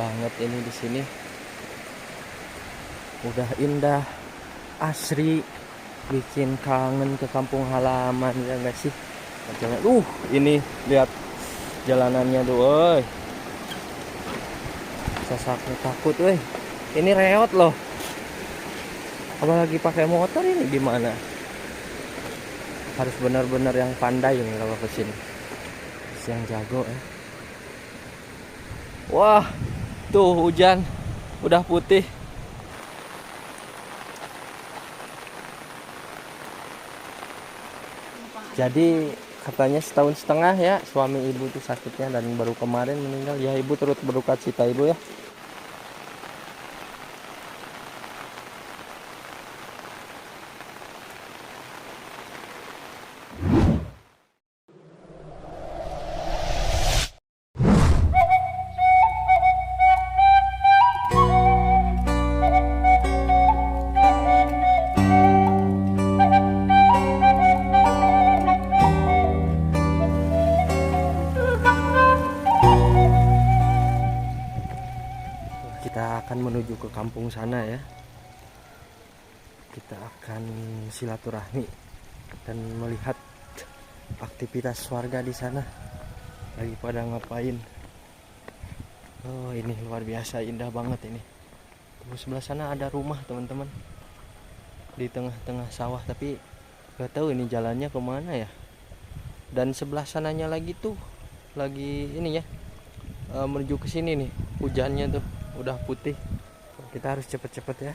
banget ini di sini. Udah indah, asri, bikin kangen ke kampung halaman ya enggak sih? Jangan, ini lihat jalanannya tuh, woi. Sesaknya takut, woi. Ini reot loh. Apalagi pakai motor ini gimana? Harus benar-benar yang pandai ini kalau kesini. Yang jago ya. Wah, tuh hujan udah putih. Jadi katanya setahun setengah ya suami ibu tuh sakitnya dan baru kemarin meninggal. Ya ibu turut berduka cita ibu ya. Kita akan menuju ke kampung sana ya. Kita akan silaturahmi dan melihat aktivitas warga di sana lagi pada ngapain. Oh, ini luar biasa indah banget ini. Di sebelah sana ada rumah teman-teman di tengah-tengah sawah, tapi gak tahu ini jalannya kemana ya. Dan sebelah sananya lagi tuh lagi ini ya, menuju ke sini nih. Hujannya tuh udah putih. Kita harus cepet-cepet ya.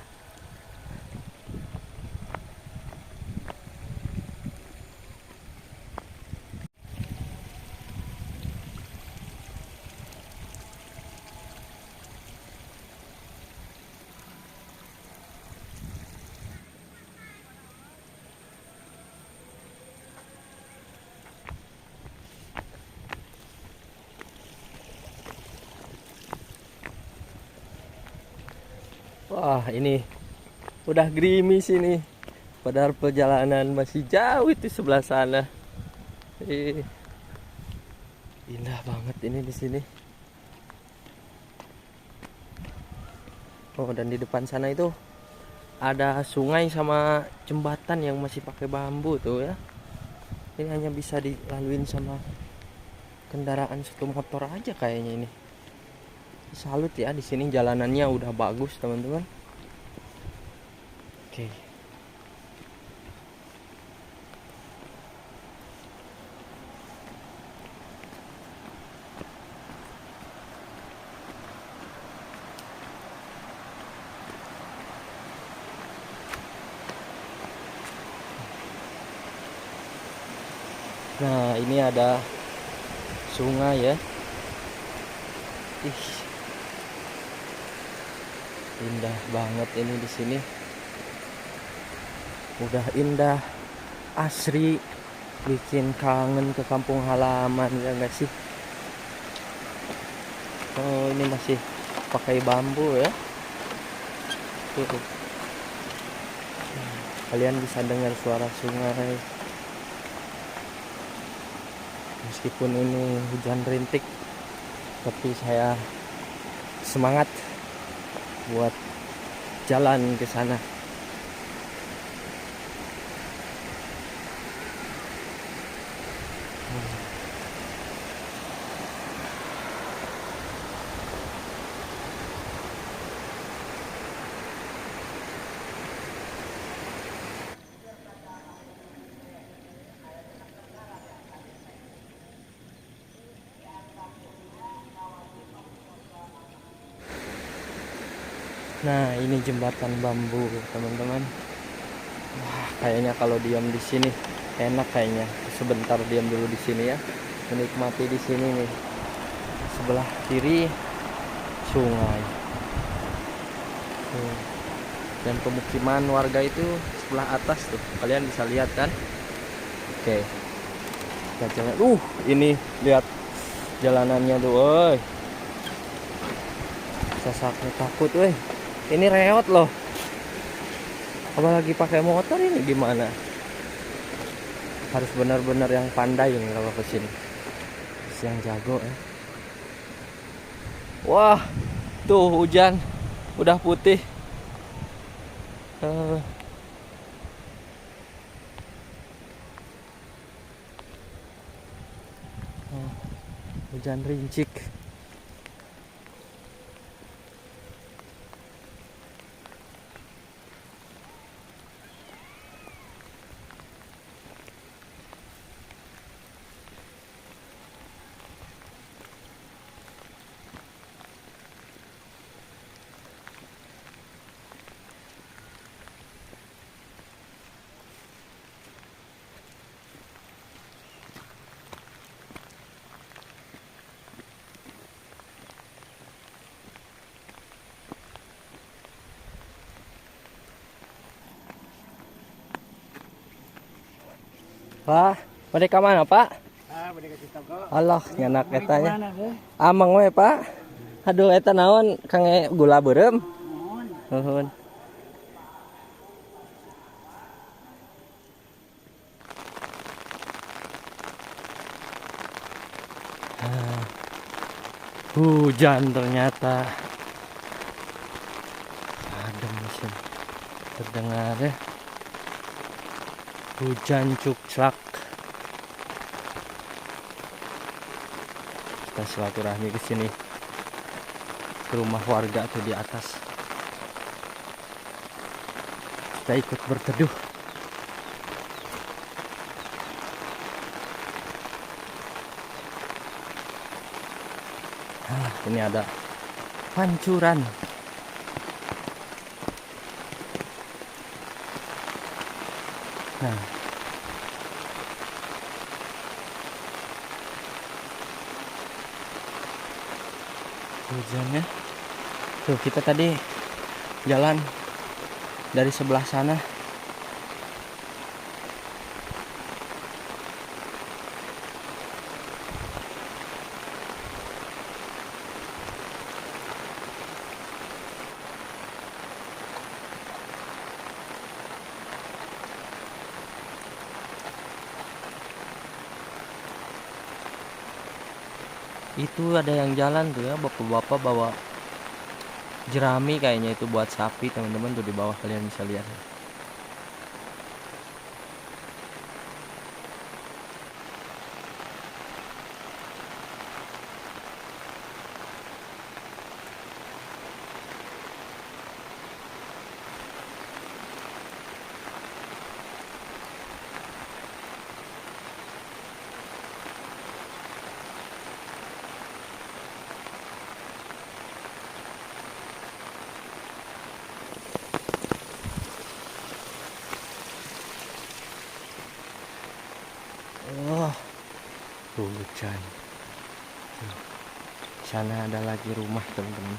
Wah, ini udah gerimis ini. Padahal perjalanan masih jauh itu sebelah sana. Indah banget ini di sini. Oh, dan di depan sana itu ada sungai sama jembatan yang masih pakai bambu tuh ya. Ini hanya bisa dilaluin sama kendaraan satu motor aja kayaknya ini. Salut ya, di sini jalanannya udah bagus teman-teman. Oke. Nah, ini ada sungai ya. Ih, indah banget ini di sini. Udah indah, asri, bikin kangen ke kampung halaman ya enggak sih? Oh, ini masih pakai bambu ya. Tuh. Kalian bisa dengar suara sungai. Meskipun ini hujan rintik, tapi saya semangat buat jalan ke sana. Nah, ini jembatan bambu, teman-teman. Wah, kayaknya kalau diam di sini enak kayaknya. Sebentar diam dulu di sini ya. Menikmati di sini nih. Sebelah kiri sungai. Dan pemukiman warga itu sebelah atas tuh. Kalian bisa lihat kan? Oke. Kita jalan. Ini lihat jalanannya tuh, woi. Sesaknya takut, woi. Ini reot loh. Apalagi pakai motor ini gimana? Harus benar-benar yang pandai ini kalau kesini. Yang jago ya. Wah, Tuh hujan udah putih. Hujan rincik. Pak, mereka mana Pak? Mereka kita kok. Allah, nyanak etanya. Mana deh? Amang we Pak. Aduh, eta naon Kang gula beureum? Mohon. Nuhun. Hujan ternyata. Adem mesin. Terdengar ya. Hujan cukclak. Kita silaturahmi ke sini. Ke rumah warga tuh di atas. Kita ikut berteduh. Ini ada pancuran. Nah, hujannya. Tuh kita tadi jalan dari sebelah sana. Itu ada yang jalan tuh ya, bapak-bapak bawa jerami kayaknya itu buat sapi, teman-teman tuh di bawah kalian bisa lihat. Oh, hujan. Sana ada lagi rumah, teman-teman.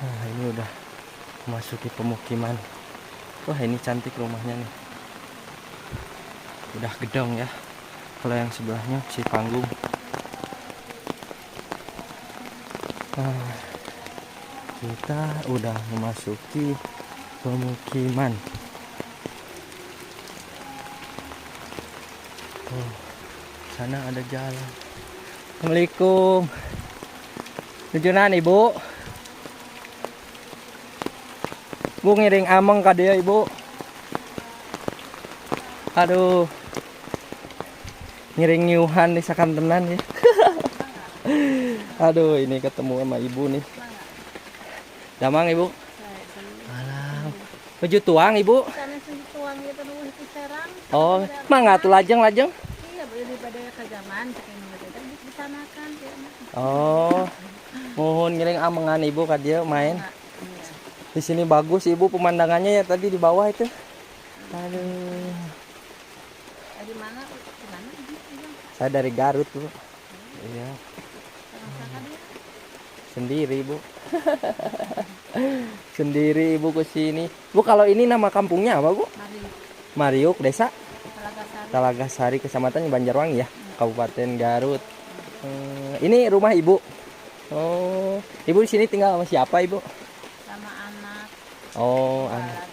Nah, ini udah memasuki pemukiman. Wah, ini cantik rumahnya nih. Udah gedong ya. Kalau yang sebelahnya si panggung. Nah, kita udah memasuki pemukiman. Oh, sana ada jalan. Assalamualaikum. Tujuan Ibu. Bu ngiring ameng ka dia Ibu. Aduh. Ngiring nyuhan di sakantenan ya. Aduh, ini ketemu sama Ibu nih. Damang Ibu. Alam. Baju tuang Ibu. Oh, mangga tuh lajeng. Iya, daripada ke zaman disanakan. Oh, mohon ngiring amengan Ibu ka dia main. Di sini bagus Ibu pemandangannya ya tadi di bawah itu. Aduh. Di mana? Saya dari Garut, Bu. Iya. Sendiri, Bu. Sendiri Ibu ke sini. Bu, kalau ini nama kampungnya apa, Bu? Mariuk, desa Talagasari, Kecamatan Banjarwangi ya, Kabupaten Garut. Ini rumah Ibu. Oh, Ibu di sini tinggal sama siapa, Ibu? Sama anak. Oh, anak.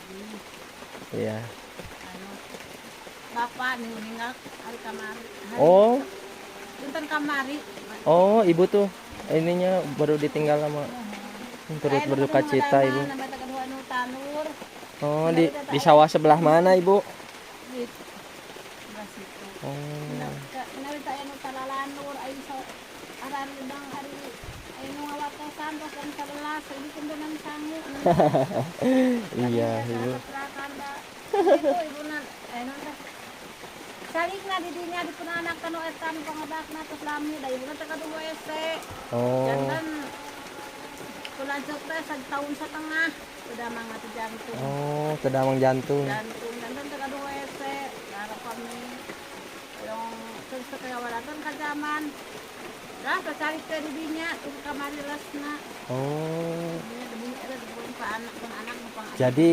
Iya. bapak nih meninggal hari kamari. Oh, Punten kamari. oh ibu tuh ininya baru ditinggal sama turut berduka cita ibu. Oh di sawah sebelah mana ibu? Di sebelah situ. Oh, Kenapa saya nu talalanur ay so aran bang hari ay nu ngawatosan pas yang 11 ini kundunan sangu. iya ibu. Itu ibu na salik na di dinya di punanak kanu etan pangadak-na tos lami da ibu na teka duwe ese. Oh, Jangan kulanjut teh 1 tahun setengah udah mangat jantung. oh kedamang jantung. Jantung dan teka duwe ese. Harap kami yung terus kaya wala ton ka zaman. Dah cari ke di dinya tuh kamari resna. Oh, Demi ada bukan anak pang jadi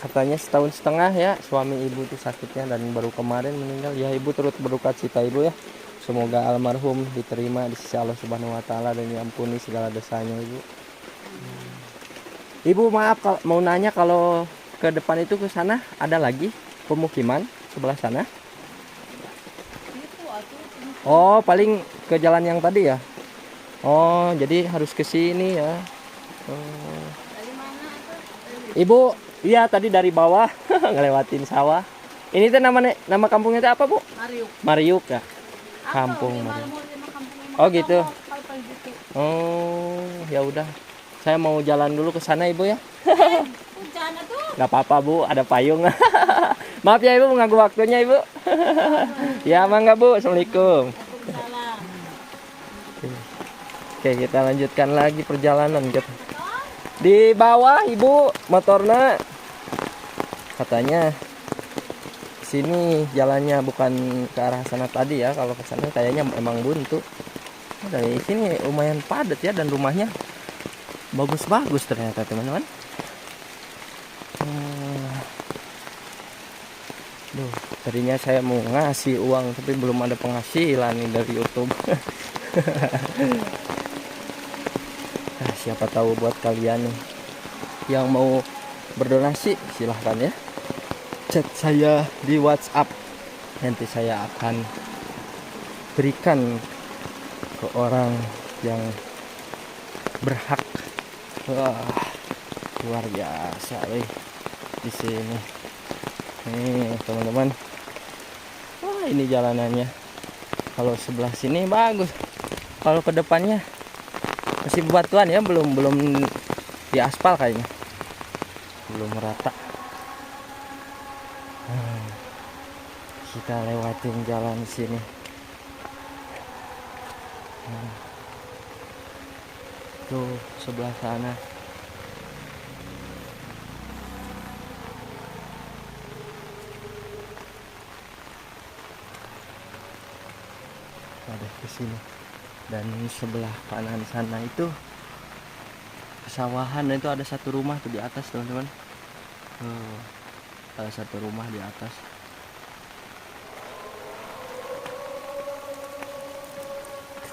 katanya 1,5 tahun ya suami ibu tuh sakitnya dan baru kemarin meninggal. Ya ibu turut berduka cita ibu ya. Semoga almarhum diterima di sisi Allah Subhanahu Wa Taala dan diampuni segala dosanya ibu. Ibu maaf mau nanya kalau ke depan itu ke sana ada lagi pemukiman sebelah sana? itu atuh. Oh paling ke jalan yang tadi ya? Oh jadi harus ke sini ya. Oh. Dari mana tuh? Ibu, iya tadi dari bawah ngelewatin sawah. Ini tuh nama kampungnya itu apa bu? Mariuk. Mariuk ya. Apa, Kampung di Mariuk. Malamur, di kampung ini. Oh, gitu. Pal-pal gitu. Oh ya udah. Saya mau jalan dulu ke sana ibu ya. Hujan tuh. Gak apa-apa bu, ada payung. Maaf ya ibu mengganggu waktunya ibu. Ya mangga bu, assalamualaikum. Waalaikumsalam. Oke kita lanjutkan lagi perjalanan gitu. Di bawah ibu motornya katanya sini jalannya bukan ke arah sana tadi ya. Kalau ke sana kayaknya emang buntu. Dari sini lumayan padat ya dan rumahnya bagus-bagus ternyata teman-teman. Duh, tadinya saya mau ngasih uang tapi belum ada penghasilan nih dari YouTube. Nah, siapa tahu buat kalian nih yang mau berdonasi silahkan ya. Chat saya di WhatsApp. Nanti saya akan berikan ke orang yang berhak. Wah, luar biasa di sini. Nih teman-teman. Wah ini jalanannya. Kalau sebelah sini bagus. Kalau ke depannya masih bebatuan ya, belum diaspal kayaknya. Belum merata. Kita lewatin jalan sini. Tuh sebelah sana. Ada ke sini. Dan sebelah kanan sana itu pesawahan, itu ada satu rumah tuh di atas teman-teman. Ada satu rumah di atas.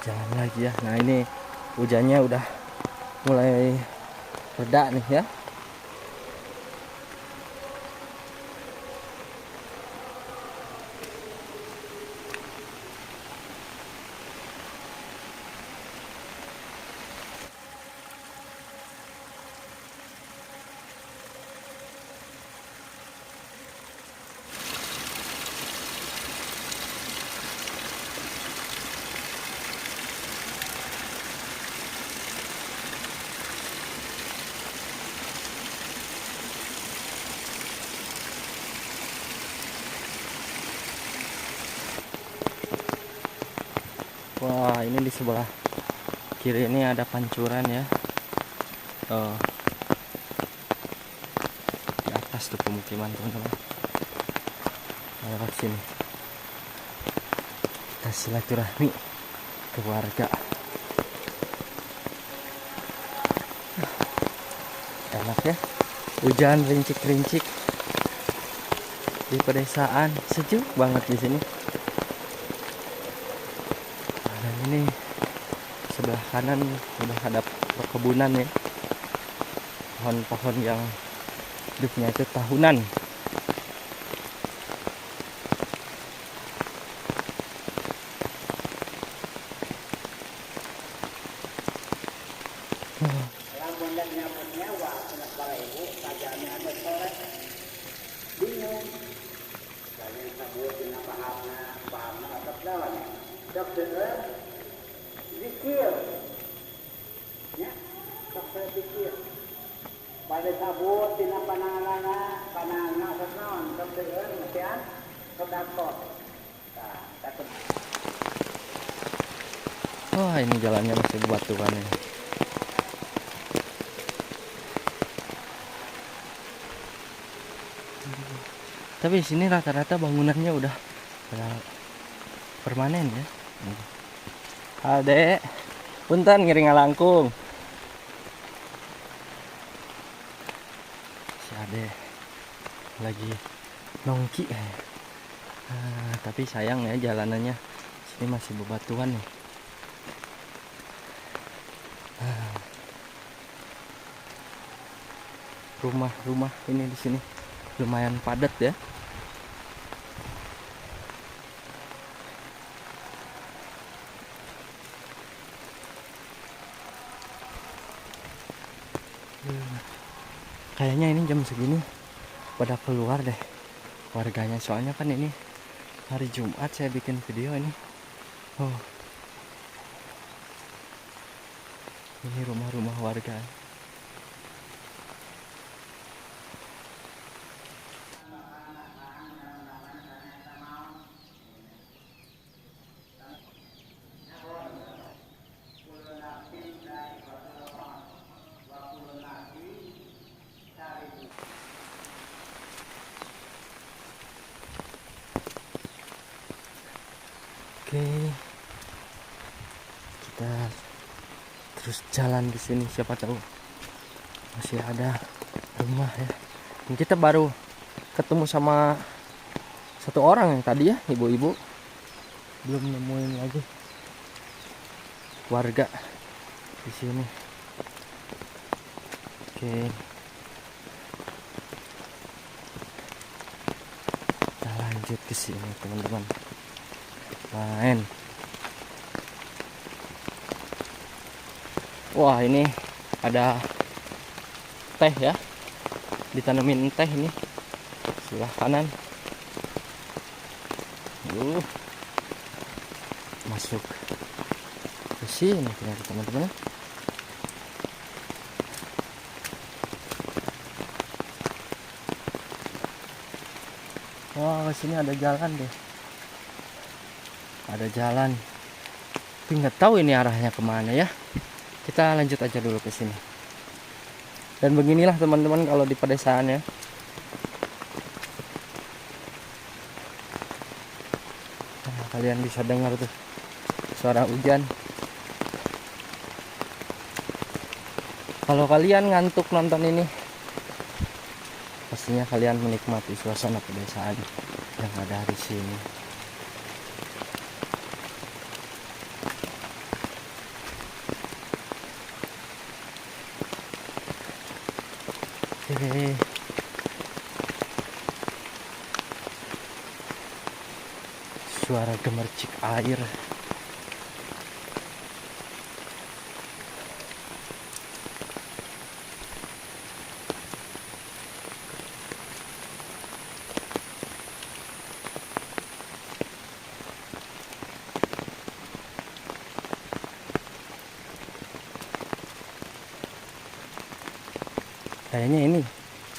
Jalan lagi ya. Nah ini hujannya udah mulai reda nih ya. Wah ini di sebelah kiri ini ada pancuran ya. Di atas tuh pemukiman teman-teman. Lewat sini kita silaturahmi keluarga. Enak ya, hujan rincik-rincik di pedesaan, sejuk banget di sini. Dan ini sebelah kanan udah ada perkebunan ya, pohon-pohon yang hidupnya itu tahunan. Pada sabut tina pananana sanon kebetulan mestian kedakot. Wah, ini jalannya masih bebatuan ini. Tapi di sini rata-rata bangunannya udah permanen ya. Adek, punten ngiring ngalangkung. Si Ade lagi nongki. Tapi sayang ya jalanannya sini masih bebatuan nih. Rumah-rumah ini di sini lumayan padat ya. Kayaknya ini jam segini pada keluar deh warganya, soalnya kan ini hari Jumat saya bikin video ini. Oh, ini rumah-rumah warga. Oke, kita terus jalan di sini, siapa tahu masih ada rumah ya. Dan kita baru ketemu sama satu orang yang tadi ya, ibu-ibu, belum nemuin lagi warga di sini. Oke, kita lanjut ke sini teman-teman. Main. Wah, ini ada teh ya, ditanemin teh ini sebelah kanan. Masuk ke sini ternyata teman-teman. Wah, sini ada jalan deh. Ada jalan, tapi nggak tahu ini arahnya kemana ya. Kita lanjut aja dulu ke sini. Dan beginilah teman-teman kalau di pedesaan ya. Nah, kalian bisa dengar tuh suara hujan. Kalau kalian ngantuk nonton ini, pastinya kalian menikmati suasana pedesaan yang ada di sini. Suara gemercik air. Kayaknya ini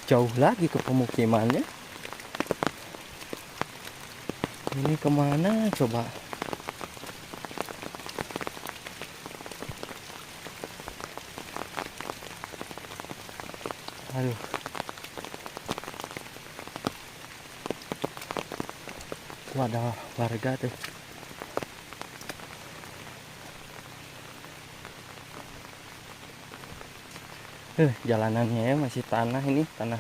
jauh lagi ke pemukimannya. Ini kemana coba? Aduh. Tuh ada warga tuh. Jalanannya ya masih tanah, ini tanah,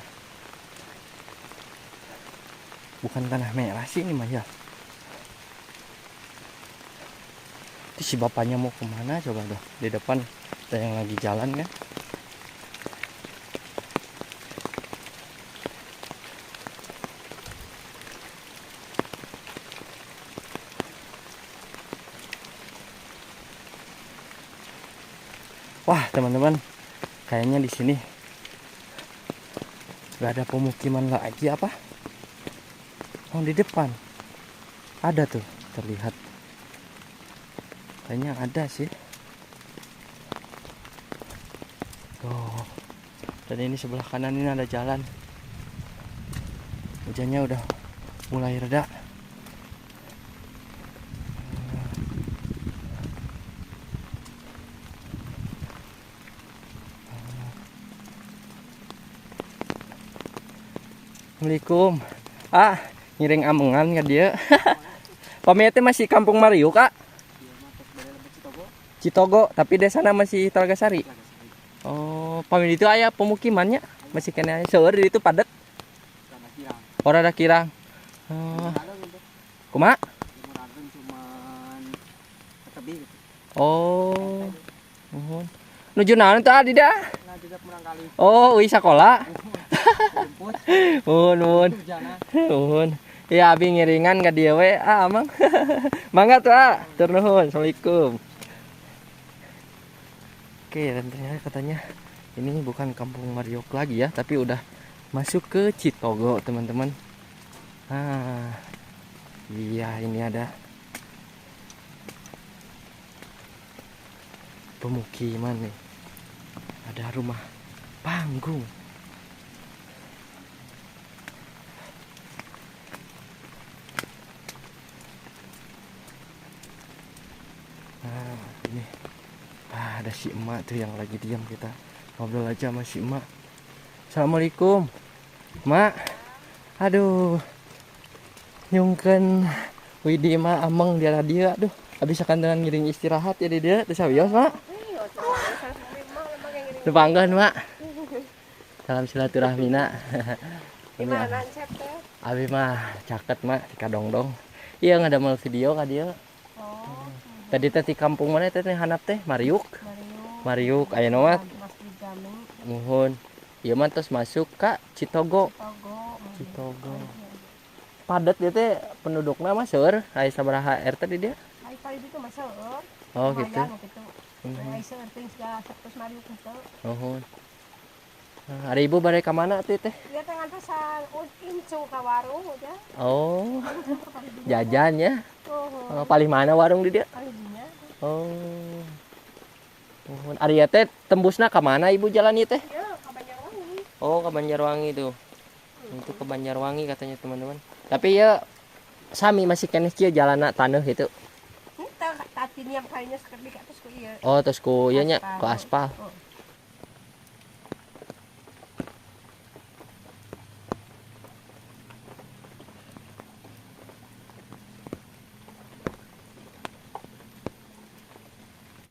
bukan tanah merah sih ini mah ya. Itu si bapaknya mau kemana coba dong? Di depan ada yang lagi jalan kan? Wah teman-teman, kayaknya di sini nggak ada pemukiman lagi apa? Oh, di depan Ada tuh, terlihat. Kayaknya ada sih. Oh. Dan ini sebelah kanan ini ada jalan. Hujannya udah mulai reda. Assalamualaikum. Ngiring amengan ka dia. Pamete masih Kampung Mario, Kak? Citogo, tapi desana masih Talagasari. Oh, pamili itu aya pemukimannya masih kena seueur di itu padat. Ora ada kirang. Kumaha? Oh. Nuhun. Nuju naon teh adi dah? Oh, euy sakola. Nuhun. Nuhun. Ya abi ngiringan ka dieu we, Amang. Mangga tuh, tur nuhun. Assalamualaikum. Oke, dan ternyata katanya ini bukan Kampung Mariok lagi ya, tapi udah masuk ke Citogo, teman-teman. Iya, ini ada pemukiman nih. Ada rumah panggung. Ini ada si emak tuh yang lagi diam, kita ngobrol aja sama si emak. Assalamualaikum, Mak. Aduh, nyungken Widi mah ameng dia dia. Aduh, habis akan dengan ngiring istirahat ya dia. Terus abios, Mak. Tepanggan, Mak. Salam silaturahmi, Nak. Ini abi mah caket, Mak, di kadongdong. Iya ngadamel video ka dia. Tadi teh di kampung mana teh hanap teh Mariuk. Mariuk aya mah nuhun. Ieu mah tos masuk ka Citogo. Citogo. Padat dia teh pendudukna mah seueur aya sabaraha RT di dia? Ai kali itu mah seueur. Oh gitu. Ai seueur teh segala sektos Mariuk teh. Nuhun. Hari ibu bare ka mana teh teh? Dia teh ngantosan incung ka warung aja. Oh. Jajan ya. Oh. Paling mana warung di dia? Alinya. Oh. Nuhun. Ari teh tembusna ka mana ibu jalan ieu teh? Ya, ka Banjarwangi. Oh, ke Banjarwangi tuh. Itu ke Banjarwangi katanya teman-teman. Tapi ya sami masih kene kieu jalanna taneuh gitu. Tah tadi yang kayaknya sekedik atas ku ieu. Oh, terus ku ieu nya ku Aspal. aspal.